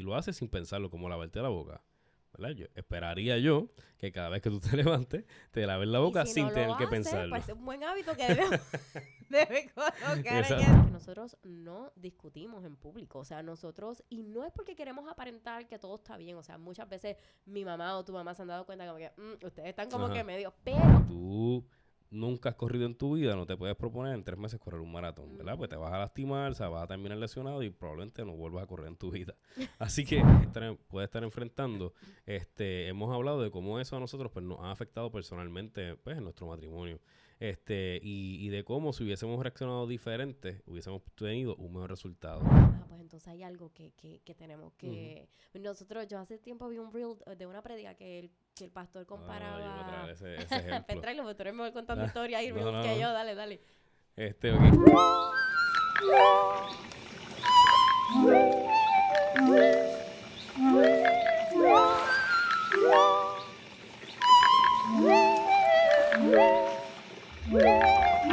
lo haces sin pensarlo, como lavarte la boca. ¿Verdad? Esperaría que cada vez que tú te levantes, te laves la boca sin tener que pensarlo. Pues es un buen hábito que debe colocar Exacto. que nosotros no discutimos en público. O sea, nosotros, y no es porque queremos aparentar que todo está bien. O sea, muchas veces mi mamá o tu mamá se han dado cuenta como que ustedes están como que medio, pero tú nunca has corrido en tu vida, no te puedes proponer en 3 meses correr un maratón, ¿verdad? Pues te vas a lastimar, o sea, vas a terminar lesionado y probablemente no vuelvas a correr en tu vida. Así que puedes estar enfrentando, hemos hablado de cómo eso a nosotros pues nos ha afectado personalmente pues en nuestro matrimonio. Y de cómo si hubiésemos reaccionado diferente, hubiésemos tenido un mejor resultado. pues entonces hay algo que tenemos que... Nosotros, yo hace tiempo vi un reel de una prédica que el pastor comparaba... yo voy a traer ese ejemplo. Pues tráelo, porque tú eres mejor contando historias y reels no. que yo, dale. Ok.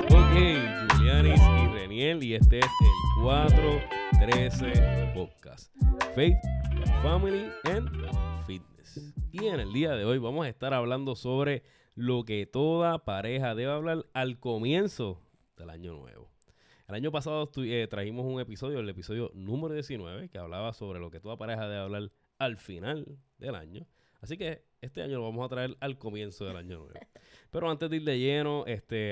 Ok, Julianis y Reniel, y este es el 413 Podcast. Faith, Family and Fitness. Y en el día de hoy vamos a estar hablando sobre lo que toda pareja debe hablar al comienzo del año nuevo. El año pasado trajimos un episodio, el episodio número 19, que hablaba sobre lo que toda pareja debe hablar al final del año. Así que este año lo vamos a traer al comienzo del año nuevo. Pero antes de ir de lleno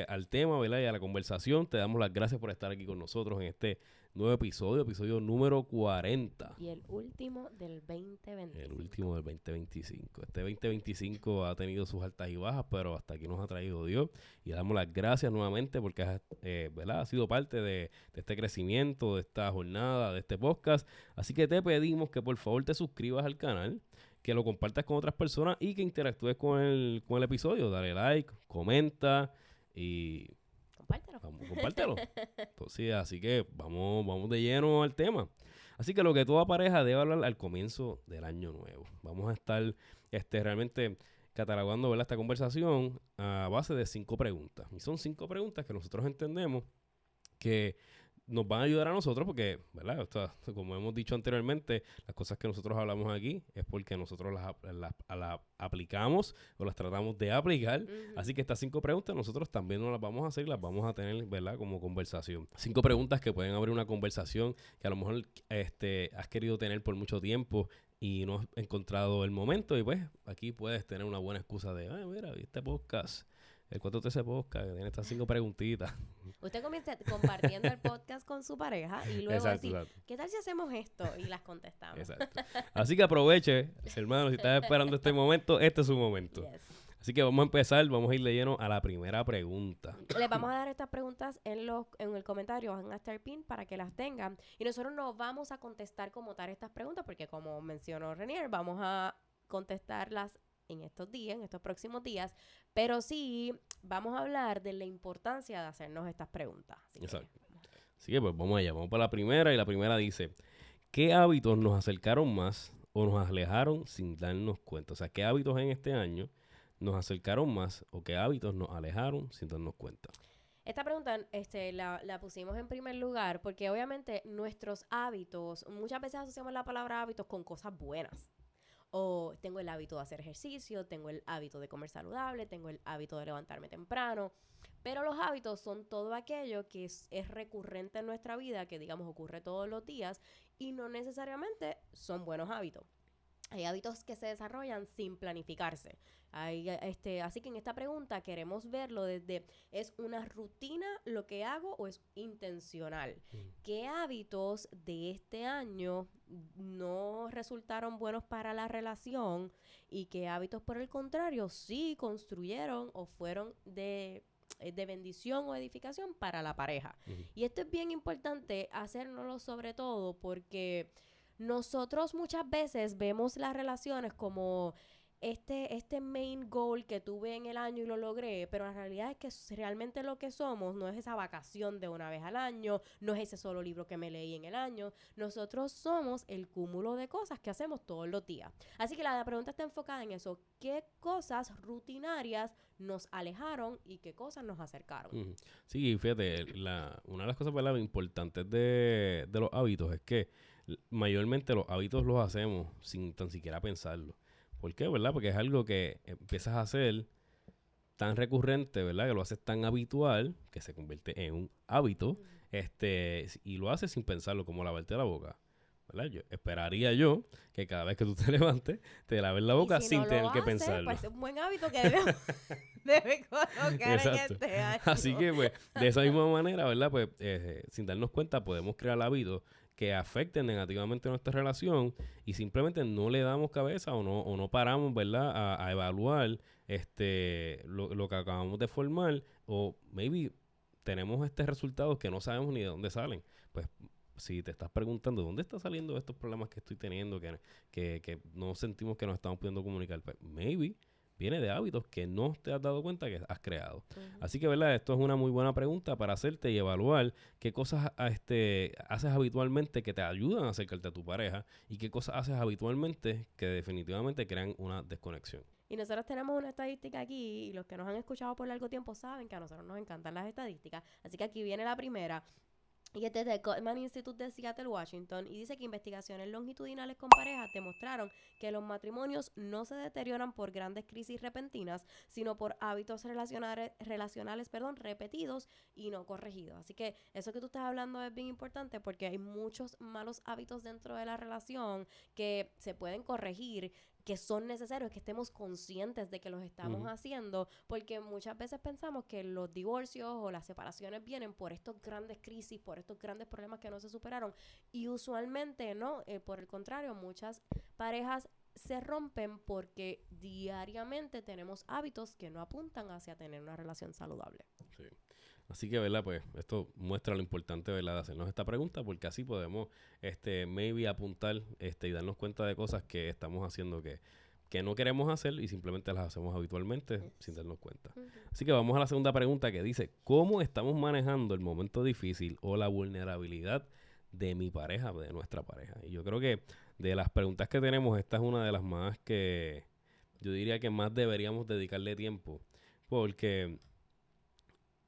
al tema, ¿verdad? Y a la conversación, te damos las gracias por estar aquí con nosotros en este nuevo episodio número 40. Y el último del 2025. El último del 2025. Este 2025 ha tenido sus altas y bajas, pero hasta aquí nos ha traído Dios. Y damos las gracias nuevamente porque ¿verdad? Ha sido parte de este crecimiento, de esta jornada, de este podcast. Así que te pedimos que por favor te suscribas al canal, que lo compartas con otras personas y que interactúes con el episodio. Dale like, comenta y... compártelo. Entonces, así que vamos de lleno al tema. Así que lo que toda pareja debe hablar al comienzo del año nuevo. Vamos a estar realmente catalogando, ¿verdad?, esta conversación a base de 5 preguntas. Y son 5 preguntas que nosotros entendemos que nos van a ayudar a nosotros porque, ¿verdad? Como hemos dicho anteriormente, las cosas que nosotros hablamos aquí es porque nosotros las aplicamos o las tratamos de aplicar. Así que estas 5 preguntas nosotros también no las vamos a hacer, las vamos a tener, ¿verdad?, como conversación. 5 preguntas que pueden abrir una conversación que a lo mejor has querido tener por mucho tiempo y no has encontrado el momento, y pues aquí puedes tener una buena excusa de, mira, este podcast, el 413 Podcast, que tiene estas 5 preguntitas. Usted comienza compartiendo el podcast con su pareja y luego decir, ¿qué tal si hacemos esto? Y las contestamos. Exacto. Así que aproveche, hermano, si estás esperando este momento, este es su momento. Yes. Así que vamos a empezar, vamos a ir de lleno a la primera pregunta. Les vamos a dar estas preguntas en el comentario, van a estar pin para que las tengan. Y nosotros no vamos a contestar como tal estas preguntas, porque como mencionó Renier, vamos a contestarlas en estos días, en estos próximos días, pero sí vamos a hablar de la importancia de hacernos estas preguntas. Exacto. Así que pues vamos allá, vamos para la primera, y la primera dice, ¿qué hábitos nos acercaron más o nos alejaron sin darnos cuenta? O sea, ¿qué hábitos en este año nos acercaron más o qué hábitos nos alejaron sin darnos cuenta? Esta pregunta la pusimos en primer lugar porque obviamente nuestros hábitos, muchas veces asociamos la palabra hábitos con cosas buenas. O tengo el hábito de hacer ejercicio, tengo el hábito de comer saludable, tengo el hábito de levantarme temprano. Pero los hábitos son todo aquello que es recurrente en nuestra vida, que digamos ocurre todos los días y no necesariamente son buenos hábitos. Hay hábitos que se desarrollan sin planificarse. Así que en esta pregunta queremos verlo desde, ¿es una rutina lo que hago o es intencional? ¿Qué hábitos de este año no resultaron buenos para la relación y qué hábitos, por el contrario, sí construyeron o fueron de bendición o edificación para la pareja? Y esto es bien importante hacérnoslo, sobre todo porque nosotros muchas veces vemos las relaciones como este main goal que tuve en el año y lo logré, pero la realidad es que realmente lo que somos no es esa vacación de una vez al año, no es ese solo libro que me leí en el año. Nosotros somos el cúmulo de cosas que hacemos todos los días. Así que la pregunta está enfocada en eso. ¿Qué cosas rutinarias nos alejaron y qué cosas nos acercaron? Sí, fíjate, una de las cosas, ¿verdad?, importantes de los hábitos es que mayormente los hábitos los hacemos sin tan siquiera pensarlo. ¿Por qué, verdad? Porque es algo que empiezas a hacer tan recurrente, ¿verdad? Que lo haces tan habitual que se convierte en un hábito, y lo haces sin pensarlo, como lavarte la boca, ¿verdad? Esperaría yo que cada vez que tú te levantes, te laves la Y boca si sin no tener lo que hace, pensarlo. pues es un buen hábito que debe colocar en Exacto. este año. Así que, pues, de esa misma manera, ¿verdad? Pues, sin darnos cuenta, podemos crear hábitos que afecten negativamente nuestra relación y simplemente no le damos cabeza o no paramos, ¿verdad? A evaluar lo que acabamos de formar o maybe tenemos resultados que no sabemos ni de dónde salen. Pues, si te estás preguntando dónde están saliendo estos problemas que estoy teniendo, que no sentimos que nos estamos pudiendo comunicar, pues, maybe viene de hábitos que no te has dado cuenta que has creado. Así que, ¿verdad? Esto es una muy buena pregunta para hacerte y evaluar qué cosas haces habitualmente que te ayudan a acercarte a tu pareja y qué cosas haces habitualmente que definitivamente crean una desconexión. Y nosotros tenemos una estadística aquí, y los que nos han escuchado por largo tiempo saben que a nosotros nos encantan las estadísticas. Así que aquí viene la primera. Y es desde el Gottman Institute de Seattle, Washington, y dice que investigaciones longitudinales con parejas demostraron que los matrimonios no se deterioran por grandes crisis repentinas, sino por hábitos relacionales, repetidos y no corregidos. Así que eso que tú estás hablando es bien importante porque hay muchos malos hábitos dentro de la relación que se pueden corregir, que son necesarios, que estemos conscientes de que los estamos haciendo, porque muchas veces pensamos que los divorcios o las separaciones vienen por estos grandes crisis, por estos grandes problemas que no se superaron, y usualmente no, por el contrario, muchas parejas se rompen porque diariamente tenemos hábitos que no apuntan hacia tener una relación saludable. Sí. Así que, ¿verdad? Pues esto muestra lo importante, ¿verdad? De hacernos esta pregunta porque así podemos, maybe apuntar, y darnos cuenta de cosas que estamos haciendo que no queremos hacer y simplemente las hacemos habitualmente sin darnos cuenta. Así que vamos a la segunda pregunta que dice, ¿cómo estamos manejando el momento difícil o la vulnerabilidad de mi pareja, de nuestra pareja? Y yo creo que de las preguntas que tenemos, esta es una de las más que yo diría que más deberíamos dedicarle tiempo porque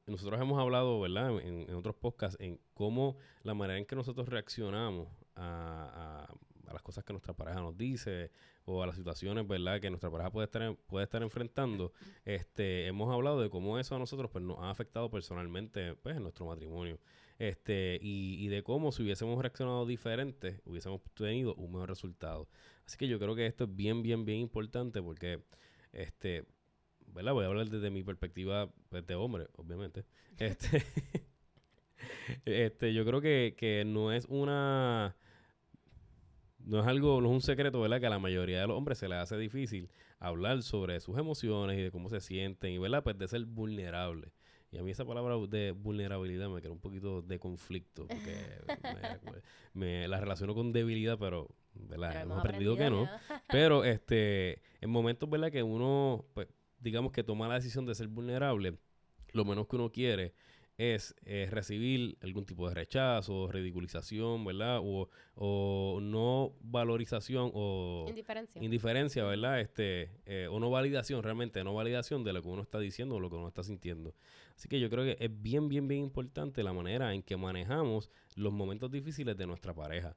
nosotros hemos hablado, ¿verdad? En otros podcasts, en cómo la manera en que nosotros reaccionamos a las cosas que nuestra pareja nos dice o a las situaciones, ¿verdad? Que nuestra pareja puede estar enfrentando. Hemos hablado de cómo eso a nosotros pues, nos ha afectado personalmente pues, en nuestro matrimonio. Y de cómo si hubiésemos reaccionado diferente, hubiésemos tenido un mejor resultado. Así que yo creo que esto es bien, bien, bien importante porque ¿verdad? Voy a hablar desde mi perspectiva pues, de hombre, obviamente. Yo creo que no es no es algo, no es un secreto, ¿verdad? Que a la mayoría de los hombres se les hace difícil hablar sobre sus emociones y de cómo se sienten y, ¿verdad? Pues de ser vulnerable. Y a mí esa palabra de vulnerabilidad me crea un poquito de conflicto porque la relaciono con debilidad, pero, ¿verdad? Pero Hemos aprendido que no. ya. Pero en momentos, ¿verdad? Que uno, pues, digamos que toma la decisión de ser vulnerable, lo menos que uno quiere es recibir algún tipo de rechazo, ridiculización, ¿verdad? O no valorización o Indiferencia. indiferencia, ¿verdad? O no validación, realmente no validación de lo que uno está diciendo o lo que uno está sintiendo. Así que yo creo que es bien, bien, bien importante la manera en que manejamos los momentos difíciles de nuestra pareja.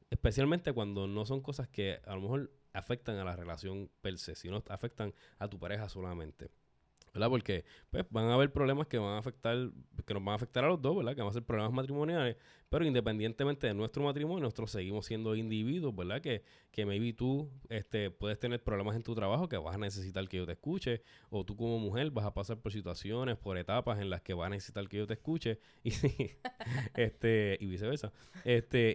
Especialmente cuando no son cosas que a lo mejor afectan a la relación per se, sino afectan a tu pareja solamente. ¿Verdad? Porque pues van a haber problemas que que nos van a afectar a los dos, ¿verdad? Que van a ser problemas matrimoniales, pero independientemente de nuestro matrimonio, nosotros seguimos siendo individuos, ¿verdad? Que maybe tú puedes tener problemas en tu trabajo que vas a necesitar que yo te escuche, o tú como mujer vas a pasar por situaciones, por etapas en las que vas a necesitar que yo te escuche, y y viceversa.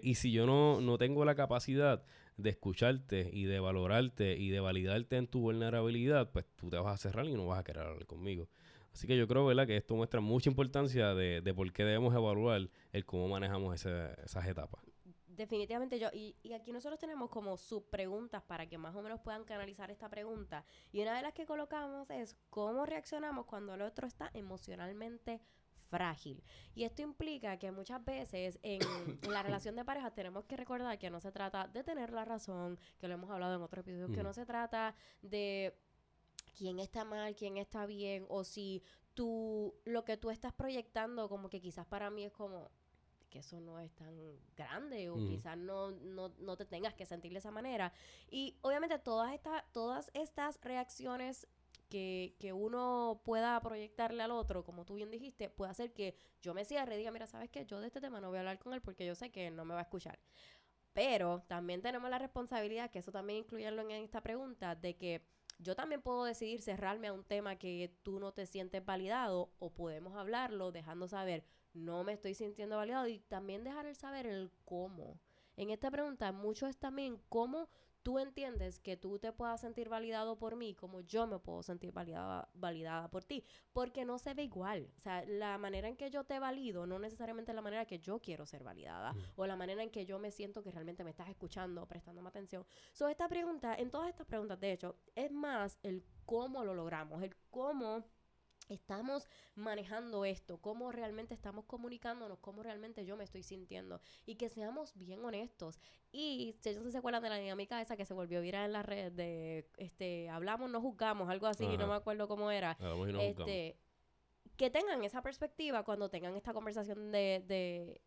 Y si yo no tengo la capacidad de escucharte y de valorarte y de validarte en tu vulnerabilidad, pues tú te vas a cerrar y no vas a querer hablar conmigo. Así que yo creo, ¿verdad?, que esto muestra mucha importancia de por qué debemos evaluar el cómo manejamos esas etapas. Definitivamente y aquí nosotros tenemos como subpreguntas para que más o menos puedan canalizar esta pregunta. Y una de las que colocamos es cómo reaccionamos cuando el otro está emocionalmente frágil. Y esto implica que muchas veces en la relación de pareja tenemos que recordar que no se trata de tener la razón, que lo hemos hablado en otros episodios, que no se trata de quién está mal, quién está bien, o si lo que tú estás proyectando como que quizás para mí es como que eso no es tan grande o Mm. quizás no te tengas que sentir de esa manera. Y obviamente todas estas reacciones que uno pueda proyectarle al otro, como tú bien dijiste, puede hacer que yo me cierre y diga, mira, ¿sabes qué? Yo de este tema no voy a hablar con él porque yo sé que él no me va a escuchar. Pero también tenemos la responsabilidad, que eso también incluirlo en esta pregunta, de que yo también puedo decidir cerrarme a un tema que tú no te sientes validado o podemos hablarlo dejando saber, no me estoy sintiendo validado y también dejar el saber el cómo. En esta pregunta mucho es también cómo tú entiendes que tú te puedas sentir validado por mí, como yo me puedo sentir validada por ti, porque no se ve igual. O sea, la manera en que yo te valido no necesariamente es la manera que yo quiero ser validada Mm. o la manera en que yo me siento que realmente me estás escuchando o prestándome atención. Esta pregunta, en todas estas preguntas, de hecho, es más el cómo lo logramos, el cómo estamos manejando esto, cómo realmente estamos comunicándonos, cómo realmente yo me estoy sintiendo y que seamos bien honestos. Y si ellos se acuerdan de la dinámica esa que se volvió viral en las redes de hablamos, no juzgamos, algo así, no Ajá. me acuerdo cómo era. Hablamos y no juzgamos. Este, que tengan esa perspectiva cuando tengan esta conversación de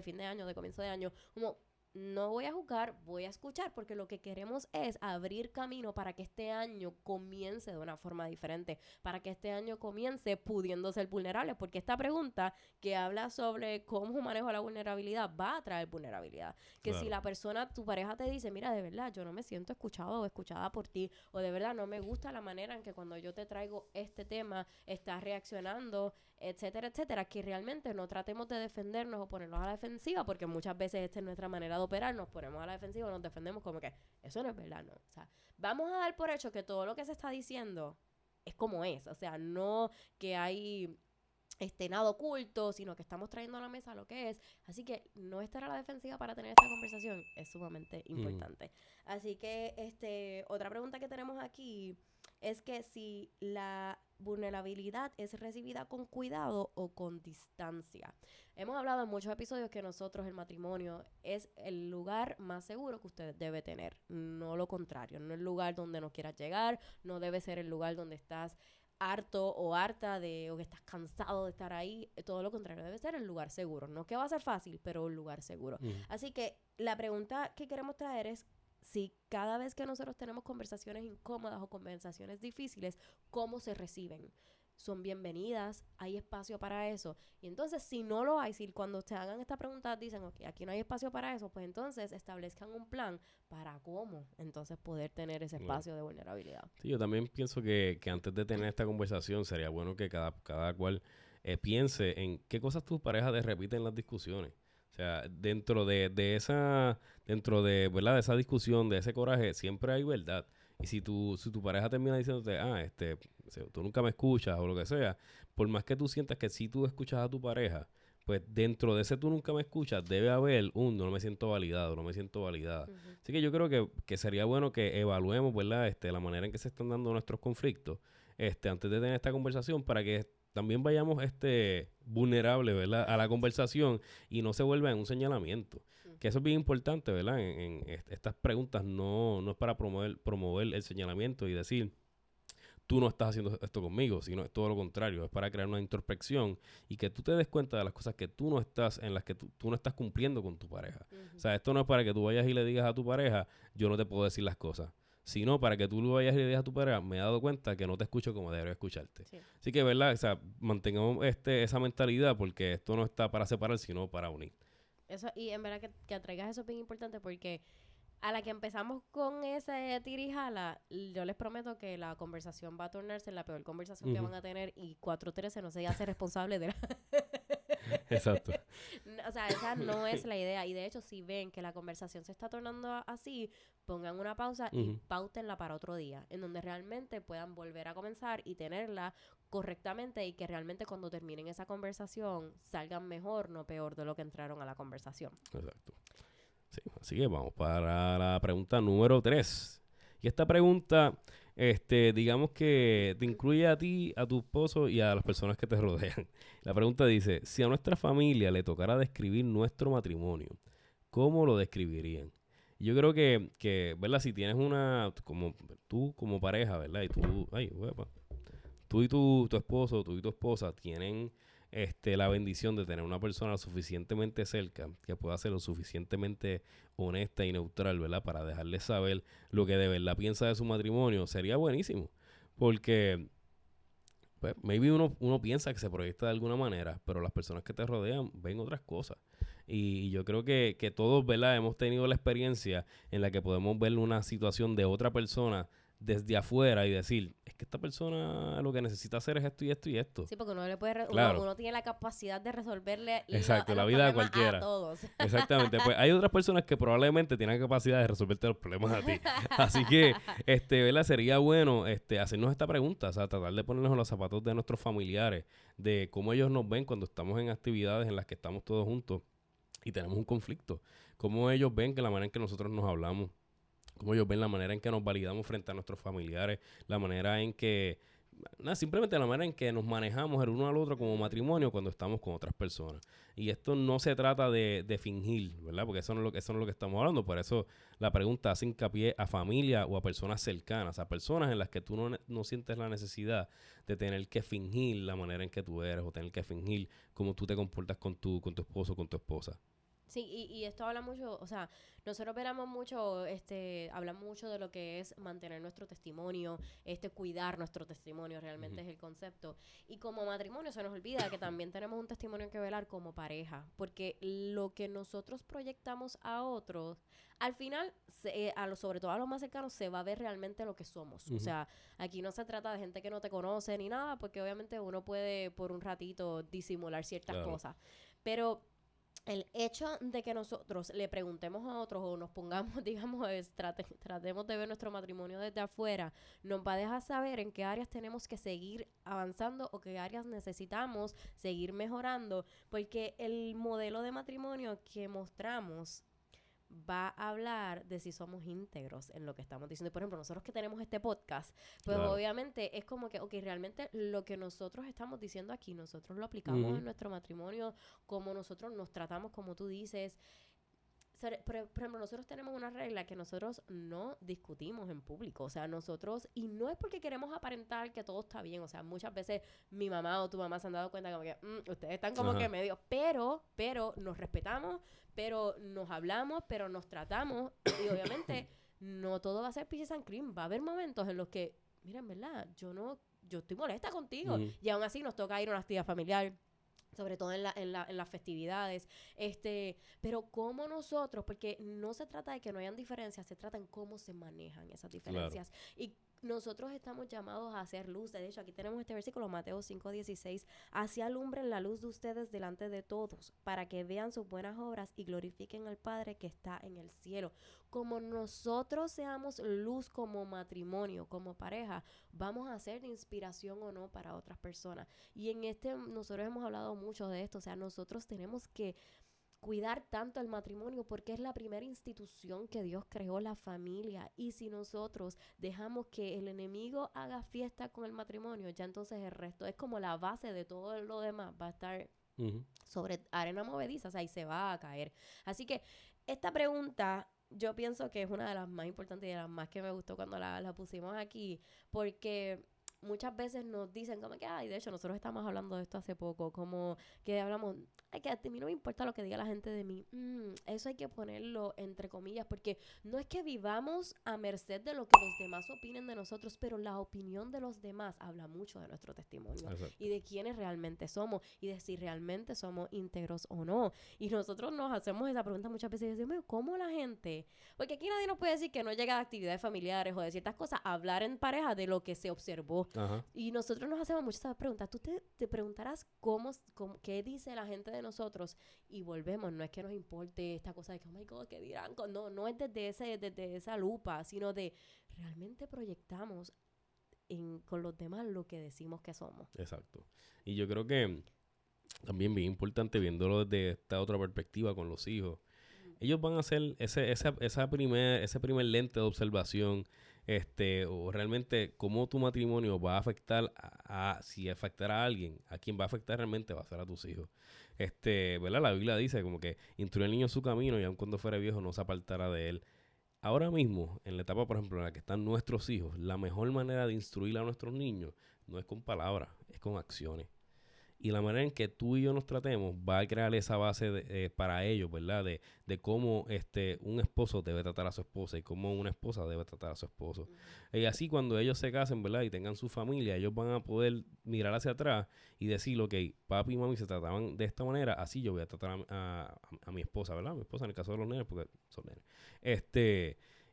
fin de año, de comienzo de año, como no voy a juzgar, voy a escuchar, porque lo que queremos es abrir camino para que este año comience de una forma diferente, para que este año comience pudiendo ser vulnerable, porque esta pregunta que habla sobre cómo manejo la vulnerabilidad va a traer vulnerabilidad. Que si Claro. la persona, tu pareja te dice, mira, de verdad, yo no me siento escuchado o escuchada por ti, o de verdad no me gusta la manera en que cuando yo te traigo este tema, estás reaccionando, etcétera, etcétera, que realmente no tratemos de defendernos o ponernos a la defensiva, porque muchas veces esta es nuestra manera de operar, nos ponemos a la defensiva o nos defendemos como que eso no es verdad, no. O sea, vamos a dar por hecho que todo lo que se está diciendo es como es, o sea, no que hay nada oculto, sino que estamos trayendo a la mesa lo que es. Así que no estar a la defensiva para tener esta conversación es sumamente Mm. importante. Así que otra pregunta que tenemos aquí es que si la vulnerabilidad es recibida con cuidado o con distancia. Hemos hablado en muchos episodios que nosotros, el matrimonio, es el lugar más seguro que usted debe tener, no lo contrario, no el lugar donde no quieras llegar, no debe ser el lugar donde estás harto o harta o que estás cansado de estar ahí, todo lo contrario, debe ser el lugar seguro. No que va a ser fácil, pero un lugar seguro. Mm. Así que la pregunta que queremos traer es si cada vez que nosotros tenemos conversaciones incómodas o conversaciones difíciles, ¿cómo se reciben? ¿Son bienvenidas? ¿Hay espacio para eso? Y entonces, si no lo hay, si cuando te hagan esta pregunta dicen, ok, aquí no hay espacio para eso, pues entonces establezcan un plan para cómo entonces poder tener ese Claro. espacio de vulnerabilidad. Sí, yo también pienso que antes de tener esta conversación sería bueno que cada cual piense en qué cosas tu pareja te repite en las discusiones. O sea, dentro de, ¿verdad? De esa discusión, de ese coraje, siempre hay verdad. Y si tu pareja termina diciéndote, tú nunca me escuchas o lo que sea, por más que tú sientas que si tú escuchas a tu pareja, pues dentro de ese tú nunca me escuchas, debe haber no me siento validado, no me siento validada. Ujú. Así que yo creo que sería bueno que evaluemos, ¿verdad? La manera en que se están dando nuestros conflictos, antes de tener esta conversación, para que también vayamos, vulnerables, ¿verdad? A la conversación y no se vuelva en un señalamiento. Ujú. Que eso es bien importante, ¿verdad? En estas preguntas no es para promover el señalamiento y decir, tú no estás haciendo esto conmigo, sino es todo lo contrario, es para crear una introspección y que tú te des cuenta de las cosas que tú no estás, en las que tú no estás cumpliendo con tu pareja. O Ujú. sea, esto no es para que tú vayas y le digas a tu pareja, yo no te puedo decir las cosas, sino para que tú lo vayas y le digas a tu pareja, me he dado cuenta que no te escucho como debería escucharte. Sí. Así que, ¿verdad? O sea, mantengamos esa mentalidad porque esto no está para separar, sino para unir. Eso, y en verdad que traigas eso es bien importante porque a la que empezamos con ese tirijala, yo les prometo que la conversación va a tornarse en la peor conversación que Ujú. van a tener y 413 no se hace responsable de la... Exacto. O sea, esa no es la idea. Y de hecho, si ven que la conversación se está tornando así, pongan una pausa y Ujú. páutenla para otro día, en donde realmente puedan volver a comenzar y tenerla correctamente y que realmente cuando terminen esa conversación salgan mejor, no peor de lo que entraron a la conversación. Exacto. Sí, así que vamos para la pregunta número 3. Y esta pregunta, digamos que te incluye a ti, a tu esposo y a las personas que te rodean. La pregunta dice, si a nuestra familia le tocara describir nuestro matrimonio, ¿cómo lo describirían? Y yo creo que, ¿verdad? Si tienes como tú como pareja, ¿verdad? Y tú, tú y tu esposo, tú y tu esposa tienen la bendición de tener una persona lo suficientemente cerca, que pueda ser lo suficientemente honesta y neutral, ¿verdad? Para dejarle saber lo que de verdad piensa de su matrimonio, sería buenísimo. Porque, pues, maybe uno piensa que se proyecta de alguna manera, pero las personas que te rodean ven otras cosas. Y yo creo que todos, ¿verdad? Hemos tenido la experiencia en la que podemos ver una situación de otra persona desde afuera y decir, es que esta persona lo que necesita hacer es esto y esto y esto. Sí, porque uno le puede Claro. uno tiene la capacidad de resolverle Exacto, la los vida de problemas cualquiera. a todos. Exactamente, pues hay otras personas que probablemente tienen capacidad de resolverte los problemas a ti. Así que, ¿verdad? Sería bueno hacernos esta pregunta, o sea, tratar de ponernos en los zapatos de nuestros familiares, de cómo ellos nos ven cuando estamos en actividades en las que estamos todos juntos y tenemos un conflicto. Cómo ellos ven que la manera en que nosotros nos hablamos, cómo ellos ven la manera en que nos validamos frente a nuestros familiares, la manera en que, simplemente la manera en que nos manejamos el uno al otro como matrimonio cuando estamos con otras personas. Y esto no se trata de fingir, ¿verdad? Porque eso no es lo que estamos hablando. Por eso la pregunta hace hincapié a familia o a personas cercanas, a personas en las que tú no sientes la necesidad de tener que fingir la manera en que tú eres o tener que fingir cómo tú te comportas con tu esposo o con tu esposa. Sí, y esto habla mucho, o sea, nosotros veramos mucho, hablamos mucho de lo que es mantener nuestro testimonio, cuidar nuestro testimonio realmente es el concepto. Y como matrimonio se nos olvida que también tenemos un testimonio que velar como pareja, porque lo que nosotros proyectamos a otros, al final, sobre todo a los más cercanos, se va a ver realmente lo que somos. O sea, aquí no se trata de gente que no te conoce ni nada, porque obviamente uno puede por un ratito disimular ciertas cosas. Pero el hecho de que nosotros le preguntemos a otros o nos pongamos, digamos, tratemos de ver nuestro matrimonio desde afuera, nos va a dejar saber en qué áreas tenemos que seguir avanzando o qué áreas necesitamos seguir mejorando, porque el modelo de matrimonio que mostramos va a hablar de si somos íntegros en lo que estamos diciendo. Por ejemplo, nosotros que tenemos este podcast, pues obviamente es como que, ok, realmente lo que nosotros estamos diciendo aquí, nosotros lo aplicamos en nuestro matrimonio, como nosotros nos tratamos, como tú dices. Por ejemplo, nosotros tenemos una regla que nosotros no discutimos en público. O sea, nosotros, y no es porque queremos aparentar que todo está bien. O sea, muchas veces mi mamá o tu mamá se han dado cuenta como que ustedes están como que medio, pero nos respetamos, pero nos hablamos, pero nos tratamos. Y obviamente no todo va a ser peaches and cream. Va a haber momentos en los que, mira, en verdad, yo estoy molesta contigo. Y aún así nos toca ir a una actividad familiar, sobre todo en las festividades, pero cómo nosotros, porque no se trata de que no hayan diferencias, se trata en cómo se manejan esas diferencias. Claro. Y nosotros estamos llamados a hacer luz. De hecho, aquí tenemos este versículo, Mateo 5:16, así alumbren la luz de ustedes delante de todos, para que vean sus buenas obras y glorifiquen al Padre que está en el cielo. Como nosotros seamos luz como matrimonio, como pareja, vamos a ser de inspiración o no para otras personas. Y nosotros hemos hablado mucho de esto, o sea, nosotros tenemos que cuidar tanto el matrimonio porque es la primera institución que Dios creó, la familia. Y si nosotros dejamos que el enemigo haga fiesta con el matrimonio, ya entonces el resto es como la base de todo lo demás, va a estar sobre arena movediza, o sea, y se va a caer. Así que esta pregunta yo pienso que es una de las más importantes y de las más que me gustó cuando la pusimos aquí, porque muchas veces nos dicen como que, de hecho nosotros estamos hablando de esto hace poco, como que hablamos, que a mí no me importa lo que diga la gente de mí, eso hay que ponerlo entre comillas, porque no es que vivamos a merced de lo que los demás opinen de nosotros, pero la opinión de los demás habla mucho de nuestro testimonio. Exacto. Y de quiénes realmente somos y de si realmente somos íntegros o no. Y nosotros nos hacemos esa pregunta muchas veces y decimos, ¿cómo la gente? Porque aquí nadie nos puede decir que no llega a actividades familiares o de ciertas cosas a hablar en pareja de lo que se observó. Ajá. Y nosotros nos hacemos muchas esas preguntas. Tú te preguntarás qué dice la gente de nosotros y volvemos. No es que nos importe esta cosa de que, oh my God, ¿qué dirán? No es desde esa lupa, sino de realmente proyectamos con los demás lo que decimos que somos. Exacto. Y yo creo que también bien importante viéndolo desde esta otra perspectiva con los hijos. Ellos van a hacer ese primer lente de observación, o realmente cómo tu matrimonio va a afectar si afectará a alguien, a quien va a afectar realmente va a ser a tus hijos. ¿Verdad? La Biblia dice como que instruye al niño en su camino y aun cuando fuera viejo no se apartará de él. Ahora mismo, en la etapa, por ejemplo, en la que están nuestros hijos, la mejor manera de instruir a nuestros niños no es con palabras, es con acciones. y la manera en que tú y yo nos tratemos va a crear esa base para ellos, ¿verdad? De cómo un esposo debe tratar a su esposa y cómo una esposa debe tratar a su esposo. Ujú. Y así cuando ellos se casen, ¿verdad? Y tengan su familia, ellos van a poder mirar hacia atrás y decir, ok, papi y mami se trataban de esta manera, así yo voy a tratar a mi esposa, ¿verdad? Mi esposa en el caso de los nenes, porque son nenes.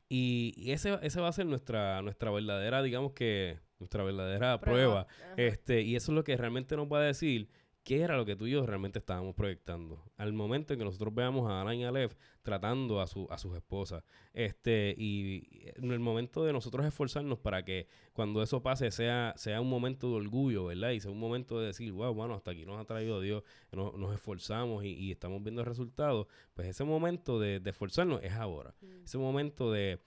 Y ese va a ser nuestra verdadera, digamos que, nuestra verdadera prueba. Ajá. Y eso es lo que realmente nos va a decir qué era lo que tú y yo realmente estábamos proyectando. Al momento en que nosotros veamos a Alan y a Aleph tratando a sus esposas. Y en el momento de nosotros esforzarnos para que cuando eso pase sea un momento de orgullo, ¿verdad? Y sea un momento de decir, wow, bueno, hasta aquí nos ha traído Dios, nos esforzamos y estamos viendo resultados. Pues ese momento de esforzarnos es ahora. Mm. Ese momento de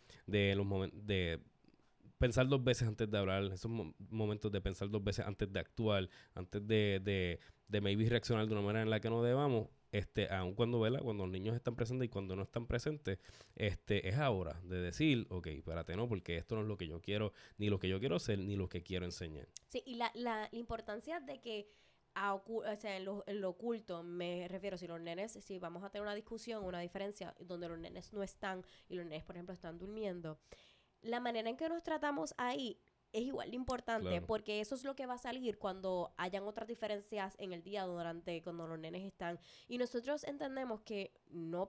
pensar dos veces antes de hablar, esos momentos de pensar dos veces antes de actuar, antes de maybe reaccionar de una manera en la que no debamos, aun cuando, ¿verdad? Cuando los niños están presentes y cuando no están presentes, es ahora de decir, ok, espérate, no, porque esto no es lo que yo quiero, ni lo que yo quiero ser, ni lo que quiero enseñar. Sí, y la importancia de que o sea, en lo oculto, me refiero, si los nenes, si vamos a tener una discusión, una diferencia donde los nenes no están y los nenes, por ejemplo, están durmiendo, la manera en que nos tratamos ahí es igual de importante Claro. porque eso es lo que va a salir cuando hayan otras diferencias en el día durante cuando los nenes están. Y nosotros entendemos que no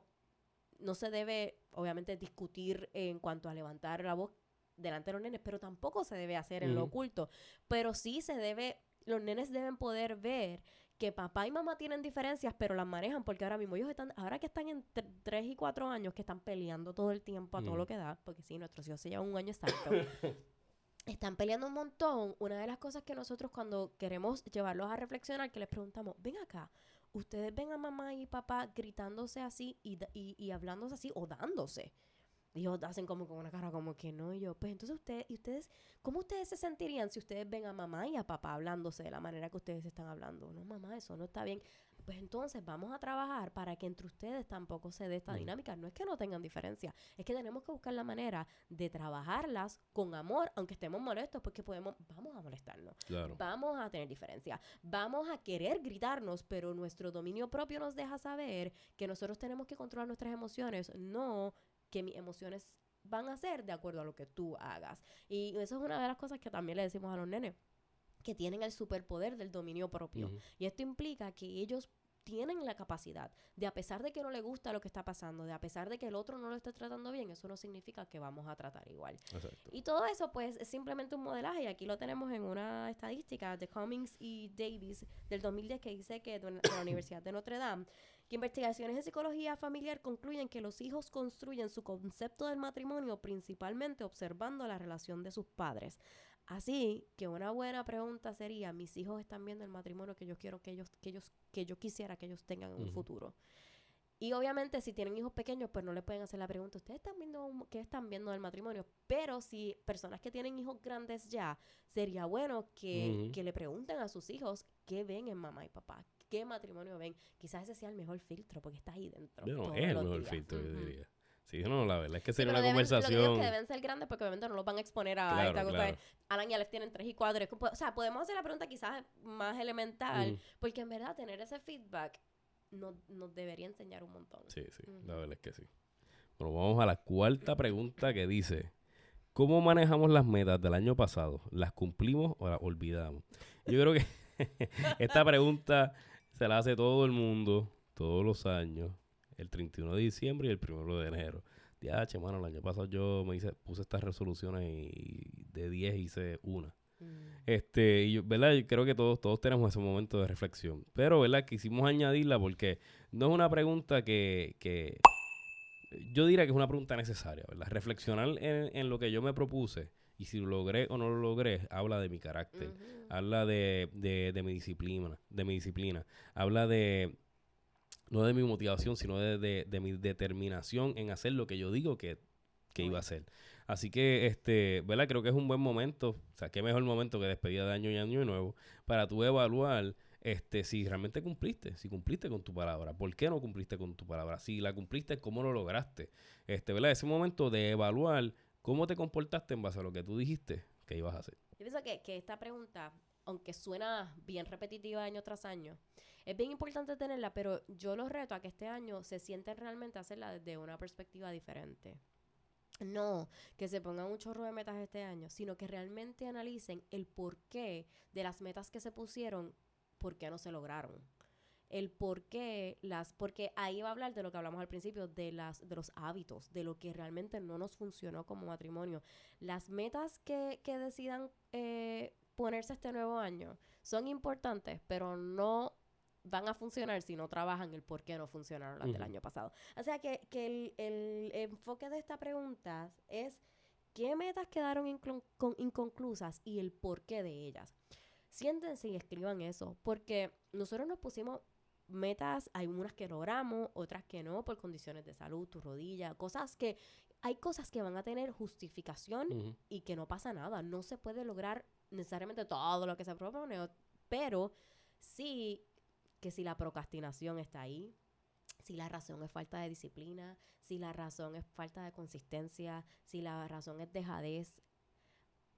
se debe, obviamente, discutir en cuanto a levantar la voz delante de los nenes, pero tampoco se debe hacer en lo Ujú. oculto. Pero sí los nenes deben poder ver que papá y mamá tienen diferencias, pero las manejan porque ahora mismo ahora que están en 3 y 4 años, que están peleando todo el tiempo a todo Ujú. lo que da, porque sí, nuestros hijos se llevan un año exacto, están peleando un montón. Una de las cosas que nosotros cuando queremos llevarlos a reflexionar, que les preguntamos, ven acá, ustedes ven a mamá y papá gritándose así y hablándose así o dándose. Y ellos hacen como con una cara como que no, y yo, pues entonces ¿cómo ustedes se sentirían si ustedes ven a mamá y a papá hablándose de la manera que ustedes están hablando? No, mamá, eso no está bien. Pues entonces vamos a trabajar para que entre ustedes tampoco se dé esta Ujú. dinámica. No es que no tengan diferencia, es que tenemos que buscar la manera de trabajarlas con amor, aunque estemos molestos, porque vamos a molestarnos, Claro. vamos a tener diferencia, vamos a querer gritarnos, pero nuestro dominio propio nos deja saber que nosotros tenemos que controlar nuestras emociones, no que mis emociones van a ser de acuerdo a lo que tú hagas. Y eso es una de las cosas que también le decimos a los nenes, que tienen el superpoder del dominio propio. Ujú. Y esto implica que ellos tienen la capacidad de, a pesar de que no le gusta lo que está pasando, de a pesar de que el otro no lo esté tratando bien, eso no significa que vamos a tratar igual. Exacto. Y todo eso, pues, es simplemente un modelaje. Y aquí lo tenemos en una estadística de Cummings y Davis del 2010 que dice que de la Universidad de Notre Dame, que investigaciones de psicología familiar concluyen que los hijos construyen su concepto del matrimonio principalmente observando la relación de sus padres. Así que una buena pregunta sería, mis hijos están viendo el matrimonio que yo quiero que yo quisiera que ellos tengan en un Ujú. futuro. Y obviamente si tienen hijos pequeños, pues no le pueden hacer la pregunta, ¿ustedes qué están viendo del matrimonio? Pero si personas que tienen hijos grandes ya, sería bueno Ujú. que le pregunten a sus hijos qué ven en mamá y papá, qué matrimonio ven. Quizás ese sea el mejor filtro porque está ahí dentro Bueno, es todos el los mejor días. filtro, yo Ujú. diría. Sí, no, la verdad es que Sí, sería pero una lo que digo es que conversación. deben ser grandes porque obviamente no los van a exponer a esta Claro, cosa de claro. Alan y Alex tienen 3 y 4. O sea, podemos hacer la pregunta quizás más elemental, Ujú. porque en verdad tener ese feedback nos debería enseñar un montón. Sí, sí, la Ujú. verdad es que sí. Bueno, vamos a la cuarta pregunta que dice, ¿cómo manejamos las metas del año pasado? ¿Las cumplimos o las olvidamos? Yo creo que esta pregunta se la hace todo el mundo, todos los años, el 31 de diciembre y el 1 de enero. Diache, mano, el año pasado puse estas resoluciones y de 10 hice una. Mm. Y yo, ¿verdad? Yo creo que todos tenemos ese momento de reflexión. Pero, ¿verdad? Quisimos añadirla porque no es una pregunta que yo diría que es una pregunta necesaria, ¿verdad? Reflexionar en lo que yo me propuse y si lo logré o no lo logré, habla de mi carácter, Ujú. habla de mi disciplina, habla no de mi motivación, sino de mi determinación en hacer lo que yo digo que iba a Bueno. hacer. Así que, ¿verdad? Creo que es un buen momento, o sea, qué mejor momento que despedida de año y año nuevo, para tú evaluar si realmente cumpliste, si cumpliste con tu palabra, ¿por qué no cumpliste con tu palabra? Si la cumpliste, ¿cómo lo lograste? ¿Verdad? Ese momento de evaluar cómo te comportaste en base a lo que tú dijiste que ibas a hacer. Yo pienso que esta pregunta aunque suena bien repetitiva año tras año, es bien importante tenerla, pero yo los reto a que este año se sienten realmente a hacerla desde una perspectiva diferente. No que se pongan un chorro de metas este año, sino que realmente analicen el porqué de las metas que se pusieron, por qué no se lograron. El por qué porque ahí va a hablar de lo que hablamos al principio, de los hábitos, de lo que realmente no nos funcionó como matrimonio. Las metas que decidan ponerse este nuevo año son importantes, pero no van a funcionar si no trabajan el por qué no funcionaron las del año pasado. O sea que el enfoque de esta pregunta es qué metas quedaron inconclusas y el porqué de ellas. Siéntense y escriban eso, porque nosotros nos pusimos metas, hay unas que logramos, otras que no, por condiciones de salud, tu rodilla, hay cosas que van a tener justificación y que no pasa nada. No se puede lograr necesariamente todo lo que se propone, pero sí que si la procrastinación está ahí, si la razón es falta de disciplina, si la razón es falta de consistencia, si la razón es dejadez.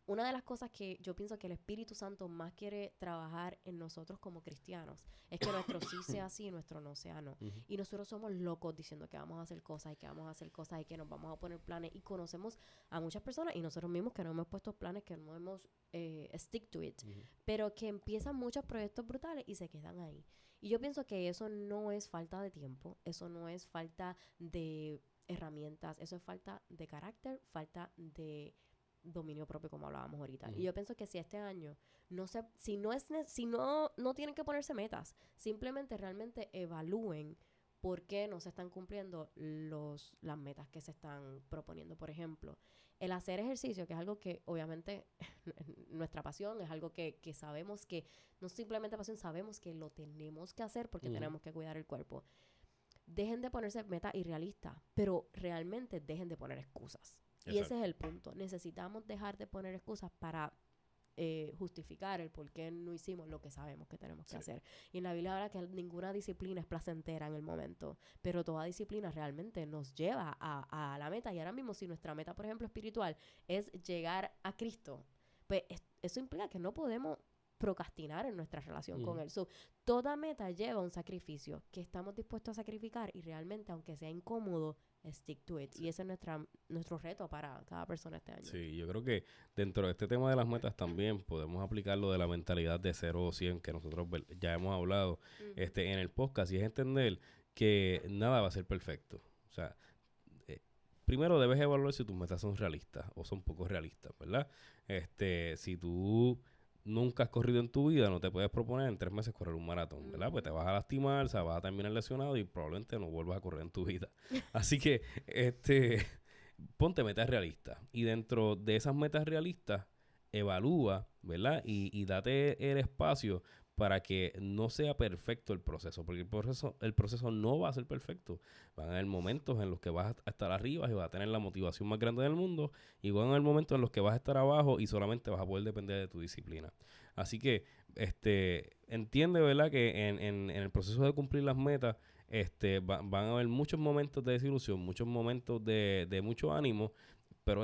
Una de las cosas que yo pienso que el Espíritu Santo más quiere trabajar en nosotros como cristianos es que nuestro sí sea sí y nuestro no sea no. Y nosotros somos locos diciendo que vamos a hacer cosas y que vamos a hacer cosas y que nos vamos a poner planes. Y conocemos a muchas personas y nosotros mismos que no hemos puesto planes, que no hemos stick to it, pero que empiezan muchos proyectos brutales y se quedan ahí. Y yo pienso que eso no es falta de tiempo, eso no es falta de herramientas, eso es falta de carácter, falta de dominio propio, como hablábamos ahorita. Y yo pienso que si este año no tienen que ponerse metas, simplemente realmente evalúen por qué no se están cumpliendo las metas que se están proponiendo. Por ejemplo, el hacer ejercicio, que es algo que obviamente nuestra pasión, es algo que sabemos que, no simplemente pasión, sabemos que lo tenemos que hacer porque tenemos que cuidar el cuerpo. Dejen de ponerse metas irrealistas, pero realmente dejen de poner excusas. Exacto. Y ese es el punto. Necesitamos dejar de poner excusas para justificar el por qué no hicimos lo que sabemos que tenemos que hacer. Y en la Biblia habla que ninguna disciplina es placentera en el momento, pero toda disciplina realmente nos lleva a la meta. Y ahora mismo, si nuestra meta, por ejemplo, espiritual, es llegar a Cristo, pues eso implica que no podemos procrastinar en nuestra relación con Él. Toda meta lleva un sacrificio que estamos dispuestos a sacrificar y realmente, aunque sea incómodo, stick to it. Y ese es nuestro reto para cada persona este año. Sí, yo creo que dentro de este tema de las metas también podemos aplicar lo de la mentalidad de 0 o 100 que nosotros ya hemos hablado en el podcast, y es entender que nada va a ser perfecto. O sea, primero debes evaluar si tus metas son realistas o son poco realistas, ¿verdad? Si tú nunca has corrido en tu vida, no te puedes proponer en 3 meses correr un maratón, ¿verdad? Pues te vas a lastimar, o sea, vas a terminar lesionado y probablemente no vuelvas a correr en tu vida. Así que, ponte metas realistas. Y dentro de esas metas realistas, evalúa, ¿verdad? Y date el espacio para que no sea perfecto el proceso, porque el proceso no va a ser perfecto. Van a haber momentos en los que vas a estar arriba y vas a tener la motivación más grande del mundo, y van a haber momentos en los que vas a estar abajo y solamente vas a poder depender de tu disciplina. Así que entiende, ¿verdad?, que en el proceso de cumplir las metas van a haber muchos momentos de desilusión, muchos momentos de mucho ánimo, pero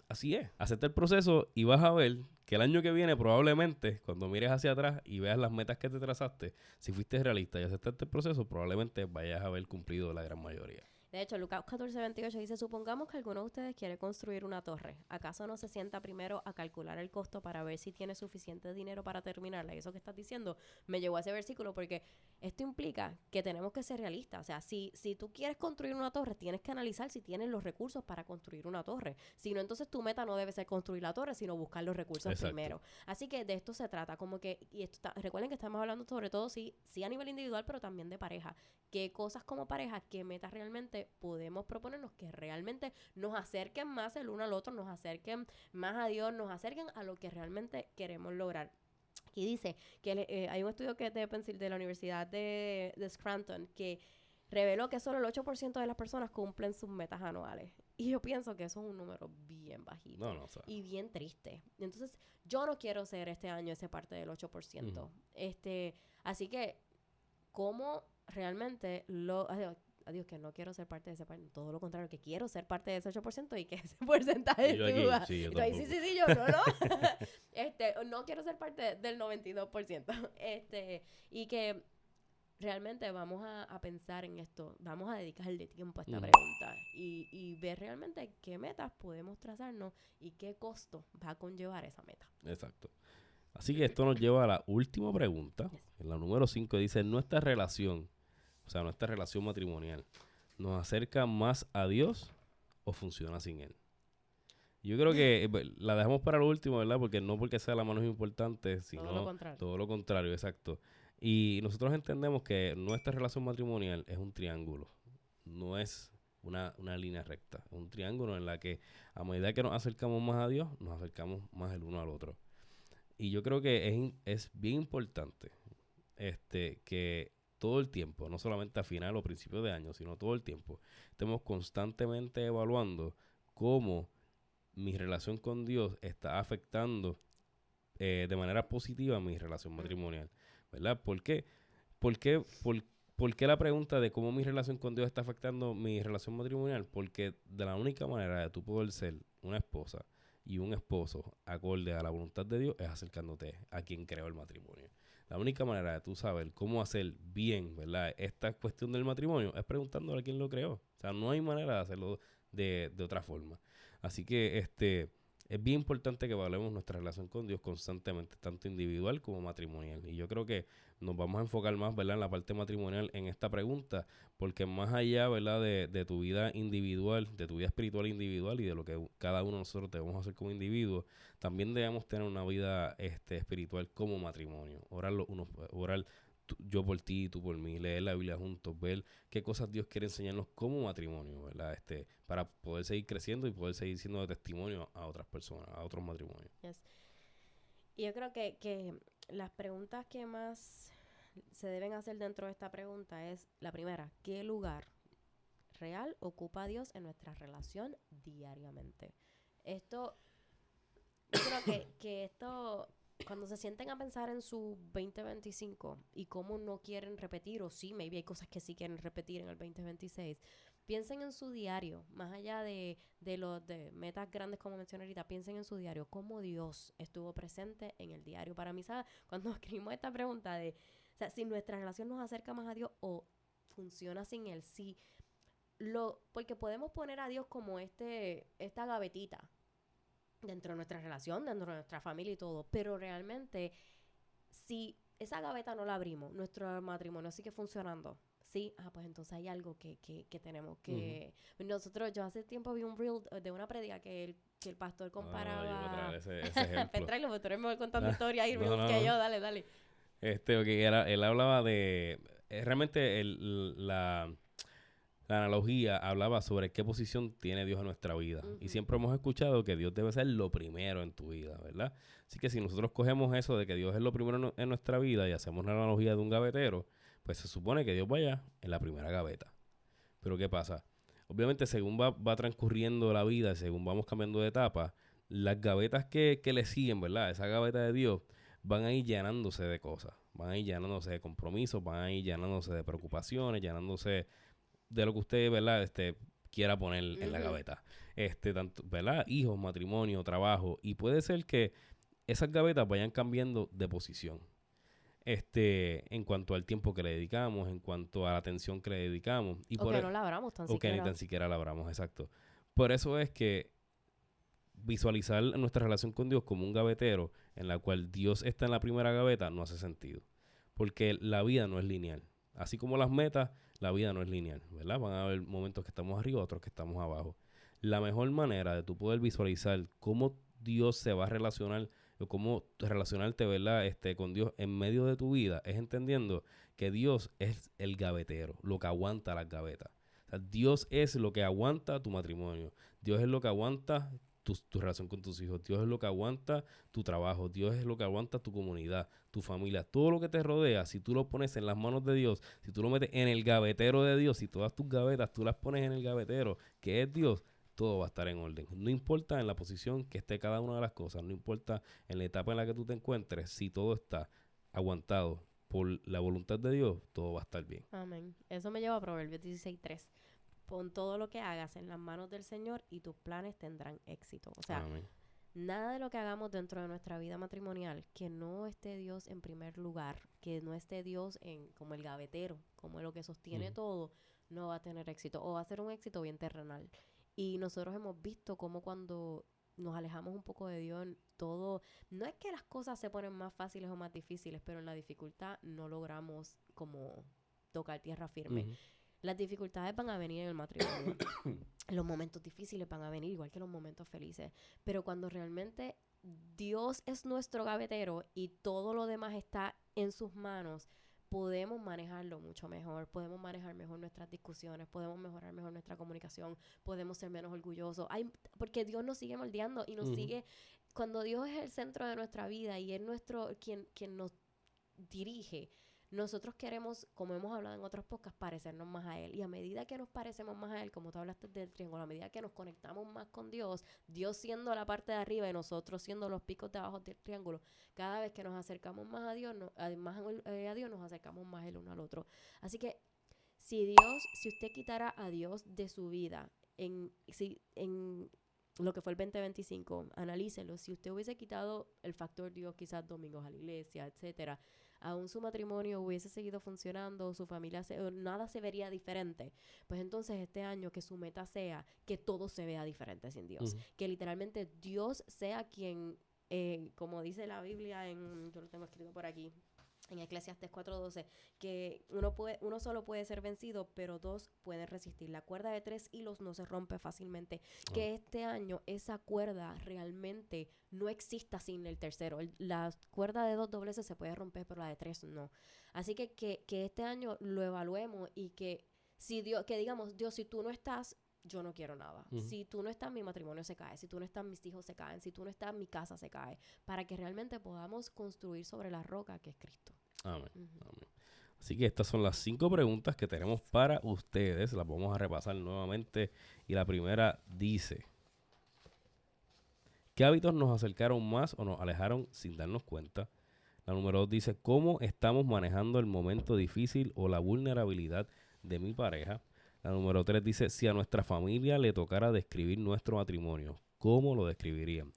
así es. Acepta el proceso y vas a ver que el año que viene probablemente, cuando mires hacia atrás y veas las metas que te trazaste, si fuiste realista y aceptaste el proceso, probablemente vayas a haber cumplido la gran mayoría. De hecho, Lucas 14:28 dice, supongamos que alguno de ustedes quiere construir una torre. ¿Acaso no se sienta primero a calcular el costo para ver si tiene suficiente dinero para terminarla? Y eso que estás diciendo me llevó a ese versículo, porque esto implica que tenemos que ser realistas. O sea, si tú quieres construir una torre, tienes que analizar si tienes los recursos para construir una torre. Si no, entonces tu meta no debe ser construir la torre, sino buscar los recursos primero. Así que de esto se trata, como que, recuerden que estamos hablando sobre todo, sí a nivel individual, pero también de pareja. ¿Qué cosas como pareja, qué metas realmente podemos proponernos que realmente nos acerquen más el uno al otro, nos acerquen más a Dios, nos acerquen a lo que realmente queremos lograr? Aquí dice que hay un estudio que es de la Universidad de Scranton que reveló que solo el 8% de las personas cumplen sus metas anuales. Y yo pienso que eso es un número bien bajito y bien triste. Entonces, yo no quiero ser este año ese parte del 8%. Así que, ¿cómo realmente adiós, que no quiero ser parte de ese todo lo contrario, que quiero ser parte de ese 8% y que ese porcentaje Y yo aquí, suba. sí, yo Y tú ahí, sí, tampoco. sí, sí, yo, no, no. No quiero ser parte del 92%. Y que realmente vamos a pensar en esto, vamos a dedicarle tiempo a esta Ujú. pregunta y ver realmente qué metas podemos trazarnos y qué costo va a conllevar esa meta. Exacto. Así que esto nos lleva a la última pregunta. Yes. En la número 5 dice, nuestra relación, o sea, nuestra relación matrimonial, ¿nos acerca más a Dios o funciona sin Él? Yo creo que la dejamos para lo último, ¿verdad? Porque no porque sea la menos importante, Todo lo sino contrario. todo lo contrario, exacto. Y nosotros entendemos que nuestra relación matrimonial es un triángulo, no es una línea recta, es un triángulo en la que a medida que nos acercamos más a Dios, nos acercamos más el uno al otro. Y yo creo que es bien importante que todo el tiempo, no solamente a final o principio de año, sino todo el tiempo, estemos constantemente evaluando cómo mi relación con Dios está afectando de manera positiva mi relación matrimonial, ¿verdad? ¿Por qué? ¿Por qué, por qué la pregunta de cómo mi relación con Dios está afectando mi relación matrimonial? Porque de la única manera de tú poder ser una esposa y un esposo acorde a la voluntad de Dios es acercándote a quien creó el matrimonio. La única manera de tú saber cómo hacer bien, ¿verdad? Esta cuestión del matrimonio es preguntándole a quién lo creó. O sea, no hay manera de hacerlo de otra forma. Así que es bien importante que evaluemos nuestra relación con Dios constantemente, tanto individual como matrimonial. Y yo creo que nos vamos a enfocar más, ¿verdad?, en la parte matrimonial en esta pregunta, porque más allá, ¿verdad?, de tu vida individual, de tu vida espiritual individual y de lo que cada uno de nosotros debemos hacer como individuos, también debemos tener una vida espiritual como matrimonio. Orar yo por ti, tú por mí, leer la Biblia juntos, ver qué cosas Dios quiere enseñarnos como matrimonio, ¿verdad? Para poder seguir creciendo y poder seguir siendo de testimonio a otras personas, a otros matrimonios. Yes. Y yo creo que las preguntas que más se deben hacer dentro de esta pregunta es, la primera, ¿qué lugar real ocupa Dios en nuestra relación diariamente? Esto, yo creo que esto, cuando se sienten a pensar en su 2025 y cómo no quieren repetir, o sí, maybe hay cosas que sí quieren repetir en el 2026, piensen en su diario, más allá de metas grandes como mencioné ahorita, piensen en su diario, cómo Dios estuvo presente en el diario. Para mí, ¿sabes? Cuando escribimos esta pregunta de, o sea, si nuestra relación nos acerca más a Dios o funciona sin Él, sí, porque podemos poner a Dios como esta gavetita dentro de nuestra relación, dentro de nuestra familia y todo, pero realmente si esa gaveta no la abrimos, nuestro matrimonio sigue funcionando. Sí, pues entonces hay algo que tenemos Ujú. que... Yo hace tiempo vi un reel de una prédica que el pastor Ah, yo voy a traer comparaba... ese Pues ejemplo. tráelo, porque tú eres mejor contando Ah, historias y no, reels no, que no. yo, dale, dale. Él hablaba de... realmente la analogía hablaba sobre qué posición tiene Dios en nuestra vida. Y Ujú. siempre hemos escuchado que Dios debe ser lo primero en tu vida, ¿verdad? Así que si nosotros cogemos eso de que Dios es lo primero en nuestra vida y hacemos una analogía de un gavetero, pues se supone que Dios vaya en la primera gaveta. Pero ¿qué pasa? Obviamente, según va transcurriendo la vida, según vamos cambiando de etapa, las gavetas que le siguen, ¿verdad? Esa gaveta de Dios, van a ir llenándose de cosas. Van a ir llenándose de compromisos, van a ir llenándose de preocupaciones, llenándose de lo que usted, ¿verdad? Quiera poner en la Ujú. gaveta. Tanto, ¿verdad? Hijos, matrimonio, trabajo. Y puede ser que esas gavetas vayan cambiando de posición. En cuanto al tiempo que le dedicamos, en cuanto a la atención que le dedicamos. O que no la abramos tan O que ni siquiera. tan siquiera la abramos, exacto. Por eso es que visualizar nuestra relación con Dios como un gavetero en la cual Dios está en la primera gaveta no hace sentido. Porque la vida no es lineal. Así como las metas, la vida no es lineal, ¿verdad? Van a haber momentos que estamos arriba, otros que estamos abajo. La mejor manera de tú poder visualizar cómo Dios se va a relacionar o cómo relacionarte, ¿verdad? Con Dios en medio de tu vida es entendiendo que Dios es el gavetero, lo que aguanta las gavetas. O sea, Dios es lo que aguanta tu matrimonio. Dios es lo que aguanta tu relación con tus hijos. Dios es lo que aguanta tu trabajo. Dios es lo que aguanta tu comunidad, tu familia. Todo lo que te rodea, si tú lo pones en las manos de Dios, si tú lo metes en el gavetero de Dios, si todas tus gavetas tú las pones en el gavetero, que es Dios, todo va a estar en orden. No importa en la posición que esté cada una de las cosas, no importa en la etapa en la que tú te encuentres, si todo está aguantado por la voluntad de Dios, todo va a estar bien. Amén. Eso me lleva a Proverbios 16:3. Pon todo lo que hagas en las manos del Señor y tus planes tendrán éxito. O sea, Amén. nada de lo que hagamos dentro de nuestra vida matrimonial que no esté Dios en primer lugar, que no esté Dios como el gavetero, como lo que sostiene todo, no va a tener éxito o va a ser un éxito bien terrenal. Y nosotros hemos visto cómo cuando nos alejamos un poco de Dios, todo, no es que las cosas se ponen más fáciles o más difíciles, pero en la dificultad no logramos como tocar tierra firme. Ujú. Las dificultades van a venir en el matrimonio. Los momentos difíciles van a venir igual que los momentos felices. Pero cuando realmente Dios es nuestro gavetero y todo lo demás está en sus manos, podemos manejarlo mucho mejor. Podemos manejar mejor nuestras discusiones. Podemos mejorar mejor nuestra comunicación. Podemos ser menos orgullosos. Porque Dios nos sigue moldeando y nos sigue... Cuando Dios es el centro de nuestra vida y es quien nos dirige, nosotros queremos, como hemos hablado en otros podcasts, parecernos más a Él. Y a medida que nos parecemos más a Él, como tú hablaste del triángulo, a medida que nos conectamos más con Dios, Dios siendo la parte de arriba y nosotros siendo los picos de abajo del triángulo, cada vez que nos acercamos más a Dios, a Dios nos acercamos más el uno al otro. Así que si usted quitara a Dios de su vida, en lo que fue el 2025, analícelo. Si usted hubiese quitado el factor Dios, quizás domingos a la iglesia, etcétera, aún su matrimonio hubiese seguido funcionando, su familia, nada se vería diferente. Pues entonces este año que su meta sea que todo se vea diferente sin Dios. Que literalmente Dios sea quien, como dice la Biblia, yo lo tengo escrito por aquí, en Eclesiastes 4:12, que uno solo puede ser vencido, pero dos pueden resistir. La cuerda de 3 hilos no se rompe fácilmente. Que este año esa cuerda realmente no exista sin el tercero. La cuerda de 2 dobleces se puede romper, pero la de 3 no. Así que este año lo evaluemos y que digamos, Dios, si tú no estás, yo no quiero nada. Si tú no estás, mi matrimonio se cae. Si tú no estás, mis hijos se caen. Si tú no estás, mi casa se cae. Para que realmente podamos construir sobre la roca que es Cristo. Amén. Amén. Así que estas son las 5 preguntas que tenemos para ustedes. Las vamos a repasar nuevamente. Y la primera dice: ¿qué hábitos nos acercaron más o nos alejaron sin darnos cuenta? La número 2 dice: ¿cómo estamos manejando el momento difícil o la vulnerabilidad de mi pareja? La número 3 dice: si a nuestra familia le tocara describir nuestro matrimonio, ¿cómo lo describirían?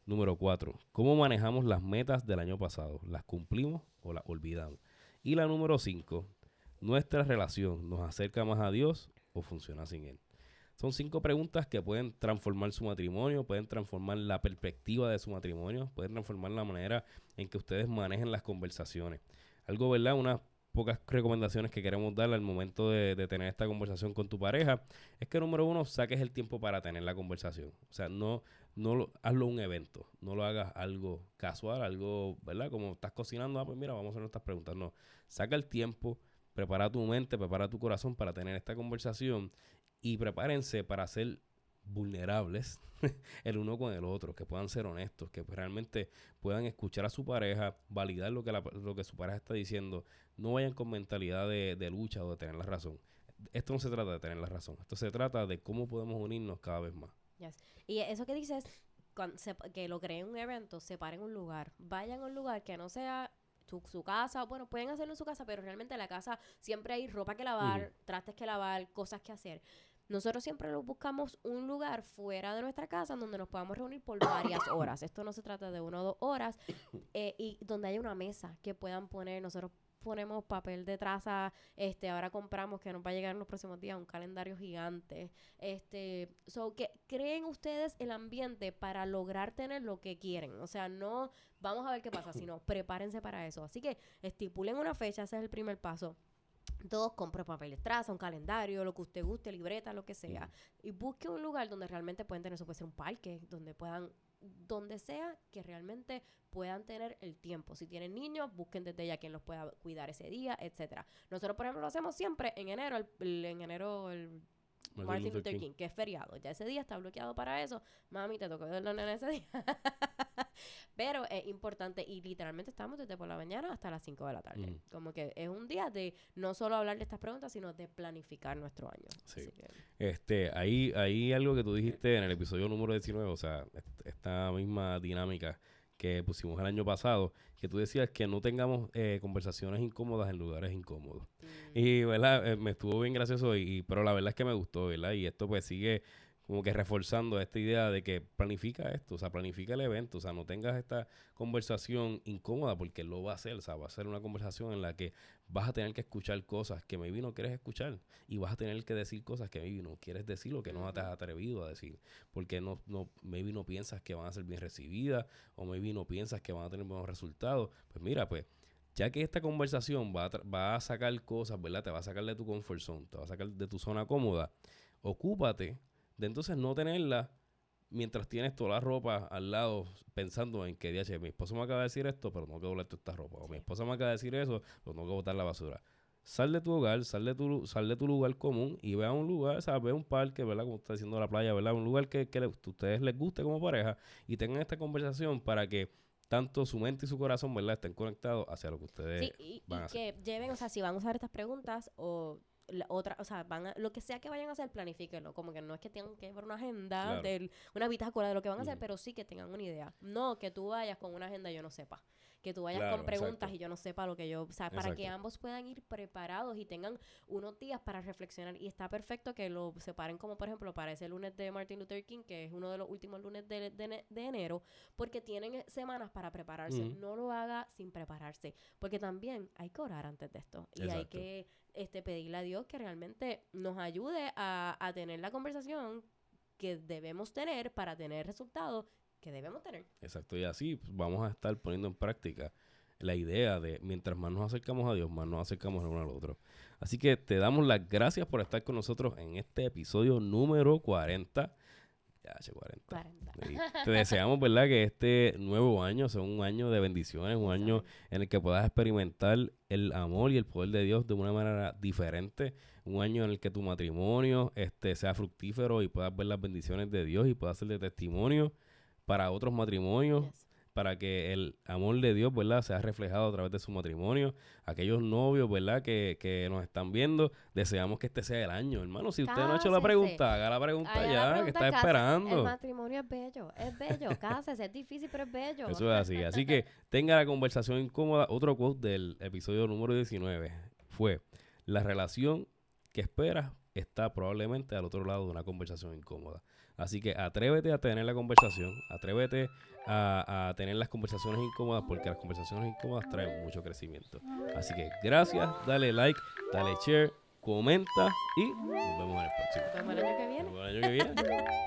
Número 4, ¿cómo manejamos las metas del año pasado? ¿Las cumplimos o las olvidamos? Y la número 5, ¿nuestra relación nos acerca más a Dios o funciona sin Él? Son 5 preguntas que pueden transformar su matrimonio, pueden transformar la perspectiva de su matrimonio, pueden transformar la manera en que ustedes manejen las conversaciones. Algo, ¿verdad? Unas pocas recomendaciones que queremos darle al momento de tener esta conversación con tu pareja es que, número 1, saques el tiempo para tener la conversación. O sea, hazlo un evento, no lo hagas algo casual, algo, ¿verdad? Como estás cocinando, pues mira, vamos a hacer estas preguntas. No, saca el tiempo, prepara tu mente, prepara tu corazón para tener esta conversación y prepárense para ser vulnerables el uno con el otro, que puedan ser honestos, que realmente puedan escuchar a su pareja, validar lo que su pareja está diciendo. No vayan con mentalidad de lucha o de tener la razón. Esto no se trata de tener la razón, esto se trata de cómo podemos unirnos cada vez más. Yes. Y eso que dices, que lo creen en un evento, separen un lugar, vayan a un lugar que no sea su casa, bueno, pueden hacerlo en su casa, pero realmente en la casa siempre hay ropa que lavar, trastes que lavar, cosas que hacer. Nosotros siempre buscamos un lugar fuera de nuestra casa donde nos podamos reunir por varias horas. Esto no se trata de 1 o 2 horas. Y donde haya una mesa que puedan poner. Nosotros ponemos papel de traza. Ahora compramos, que nos va a llegar en los próximos días, un calendario gigante. Que creen ustedes el ambiente para lograr tener lo que quieren. O sea, no vamos a ver qué pasa, sino prepárense para eso. Así que estipulen una fecha, ese es el primer paso. 2, compre papel de traza, un calendario, lo que usted guste, libreta, lo que sea. Y busque un lugar donde realmente pueden tener eso. Puede ser un parque, donde sea que realmente puedan tener el tiempo. Si tienen niños, busquen desde ya quien los pueda cuidar ese día, etcétera. Nosotros, por ejemplo, lo hacemos siempre en enero, el Martin Luther King, que es feriado. Ya ese día está bloqueado para eso. Mami, te tocó verlo en ese día. Pero es importante y literalmente estamos desde por la mañana hasta las 5 de la tarde. Como que es un día de no solo hablar de estas preguntas, sino de planificar nuestro año. Sí. Así que... Ahí algo que tú dijiste en el episodio número 19, o sea, esta misma dinámica que pusimos el año pasado, que tú decías que no tengamos conversaciones incómodas en lugares incómodos. Y, ¿verdad? Me estuvo bien gracioso, pero la verdad es que me gustó, ¿verdad? Y esto pues sigue como que reforzando esta idea de que planifica esto, o sea, planifica el evento, o sea, no tengas esta conversación incómoda porque lo va a hacer, o sea, va a ser una conversación en la que vas a tener que escuchar cosas que maybe no quieres escuchar y vas a tener que decir cosas que maybe no quieres decir o que no te has atrevido a decir, porque maybe no piensas que van a ser bien recibidas o maybe no piensas que van a tener buenos resultados. Pues mira, pues ya que esta conversación va a sacar cosas, ¿verdad? Te va a sacar de tu comfort zone, te va a sacar de tu zona cómoda, ocúpate de entonces no tenerla mientras tienes toda la ropa al lado pensando en que, DH, mi esposo me acaba de decir esto, pero tengo que doblar toda esta ropa. O mi esposa me acaba de decir eso, pero tengo que botar la basura. Sal de tu hogar, sal de tu lugar común y ve a un lugar, o sea, ve a un parque, ¿verdad? Como está diciendo la playa, ¿verdad? Un lugar que a ustedes les guste como pareja y tengan esta conversación para que tanto su mente y su corazón, ¿verdad? Estén conectados hacia lo que ustedes van a hacer. Que lleven, o sea, si van a usar estas preguntas o otra, o sea, lo que sea que vayan a hacer, planifíquenlo. Como que no es que tengan que ver una agenda, una bitácora de lo que van a hacer, pero sí que tengan una idea. No que tú vayas con una agenda y yo no sepa. Que tú vayas con preguntas y yo no sepa lo que yo... O sea, para que ambos puedan ir preparados y tengan unos días para reflexionar. Y está perfecto que lo separen como, por ejemplo, para ese lunes de Martin Luther King, que es uno de los últimos lunes de enero, porque tienen semanas para prepararse. No lo haga sin prepararse. Porque también hay que orar antes de esto. Y hay que pedirle a Dios que realmente nos ayude a tener la conversación que debemos tener para tener resultados que debemos tener. Exacto, y así pues, vamos a estar poniendo en práctica la idea de mientras más nos acercamos a Dios, más nos acercamos el uno al otro. Así que te damos las gracias por estar con nosotros en este episodio número 40. Ya, 40. Y te deseamos, ¿verdad? Que este nuevo año sea un año de bendiciones, un año en el que puedas experimentar el amor y el poder de Dios de una manera diferente, un año en el que tu matrimonio sea fructífero y puedas ver las bendiciones de Dios y puedas ser de testimonio para otros matrimonios, para que el amor de Dios, ¿verdad?, sea reflejado a través de su matrimonio. Aquellos novios, ¿verdad?, que nos están viendo, deseamos que este sea el año. Hermano, si usted no ha hecho la pregunta, haga la pregunta ya, que está esperando. El matrimonio es bello, cásese, es difícil, pero es bello. Eso es así, así que tenga la conversación incómoda. Otro quote del episodio número 19 fue: la relación que esperas está probablemente al otro lado de una conversación incómoda. Así que atrévete a tener la conversación, atrévete a tener las conversaciones incómodas, porque las conversaciones incómodas traen mucho crecimiento. Así que gracias, dale like, dale share, comenta y nos vemos en el próximo. Nos vemos el año que viene. Nos vemos el año que viene.